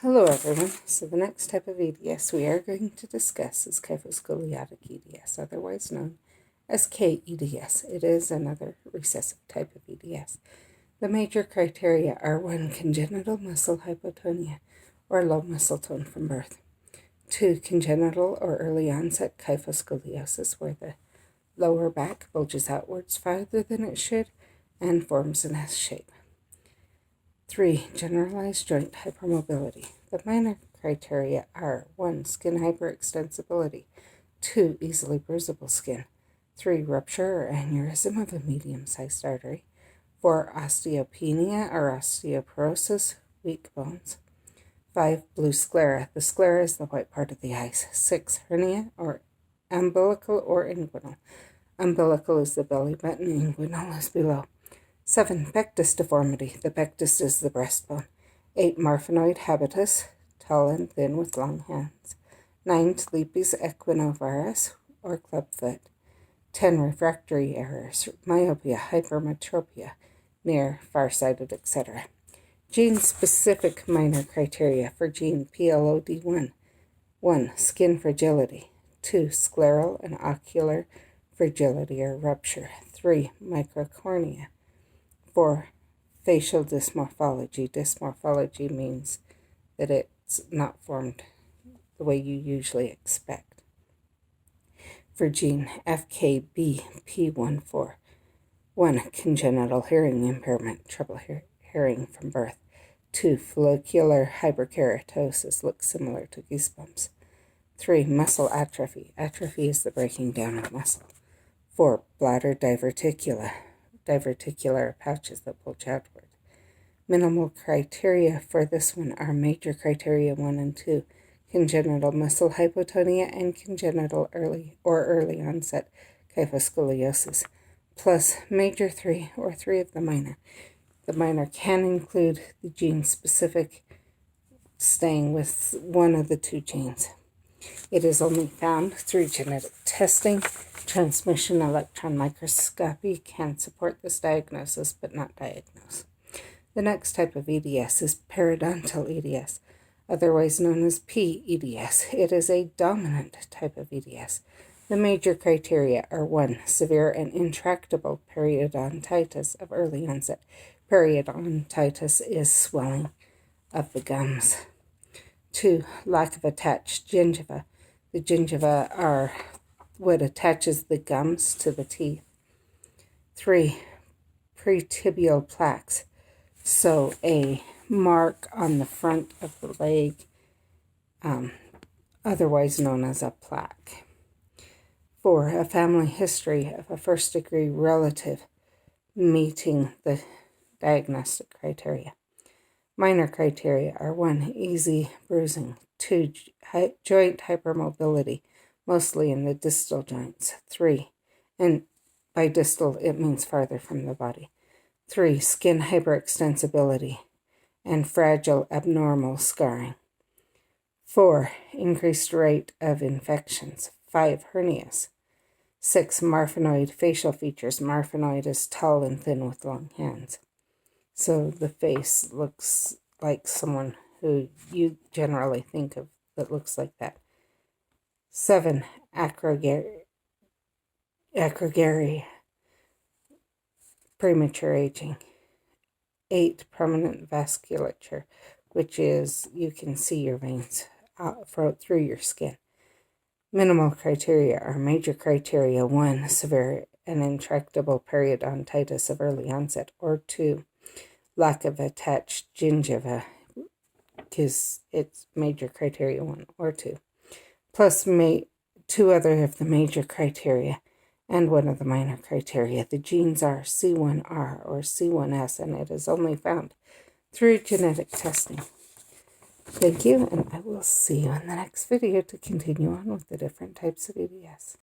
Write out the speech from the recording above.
Hello everyone. So the next type of EDS we are going to discuss is Kyphoscoliotic EDS, otherwise known as kEDS. It is another recessive type of EDS. The major criteria are 1. Congenital muscle hypotonia or low muscle tone from birth. 2. Congenital or early onset kyphoscoliosis, where the lower back bulges outwards farther than it should and forms an S shape. 3. Generalized joint hypermobility. The minor criteria are 1. Skin hyperextensibility. 2. Easily bruisable skin. 3. Rupture or aneurysm of a medium-sized artery. 4. Osteopenia or osteoporosis, weak bones. 5. Blue sclera. The sclera is the white part of the eyes. 6. Hernia or umbilical or inguinal. Umbilical is the belly button, inguinal is below. 7. Pectus deformity. The pectus is the breastbone. 8. Marfanoid habitus, tall and thin with long hands. 9. Talipes equinovarus or clubfoot. 10. Refractory errors, myopia, hypermetropia, near, farsighted, etc. Gene-specific minor criteria for gene PLOD1. 1. Skin fragility. 2. Scleral and ocular fragility or rupture. 3. Microcornea. 4. Facial dysmorphology. Dysmorphology means that it's not formed the way you usually expect. For gene FKBP14. 1. Congenital hearing impairment, trouble hearing from birth. 2. Follicular hyperkeratosis, looks similar to goosebumps. 3. Muscle atrophy. Atrophy is the breaking down of muscle. 4. Bladder diverticula. Diverticular pouches that bulge outward. Minimal criteria for this one are major criteria 1 and 2, congenital muscle hypotonia and congenital early onset kyphoscoliosis, plus major 3 or 3 of the minor. The minor can include the gene-specific, staying with one of the 2 genes. It is only found through genetic testing. Transmission electron microscopy can support this diagnosis, but not diagnose. The next type of EDS is periodontal EDS, otherwise known as pEDS. It is a dominant type of EDS. The major criteria are 1. Severe and intractable periodontitis of early onset. Periodontitis is swelling of the gums. 2. Lack of attached gingiva. The gingiva are what attaches the gums to the teeth. 3. Pretibial plaques. So a mark on the front of the leg, otherwise known as a plaque. 4. A family history of a first-degree relative meeting the diagnostic criteria. Minor criteria are 1. Easy bruising. 2. Joint hypermobility, mostly in the distal joints. 3. And by distal, it means farther from the body. 3. Skin hyperextensibility and fragile abnormal scarring. 4. Increased rate of infections. 5. Hernias. 6. Marfanoid facial features. Marfanoid is tall and thin with long hands. So the face looks like someone who you generally think of that looks like that. 7. Acrogerry, premature aging. 8. Permanent vasculature, which is you can see your veins through your skin. Minimal criteria are major criteria 1. Severe and intractable periodontitis of early onset, or 2. Lack of attached gingiva, because it's major criteria 1 or 2. Plus 2 other of the major criteria and 1 of the minor criteria. The genes are C1R or C1S, and it is only found through genetic testing. Thank you, and I will see you in the next video to continue on with the different types of EDS.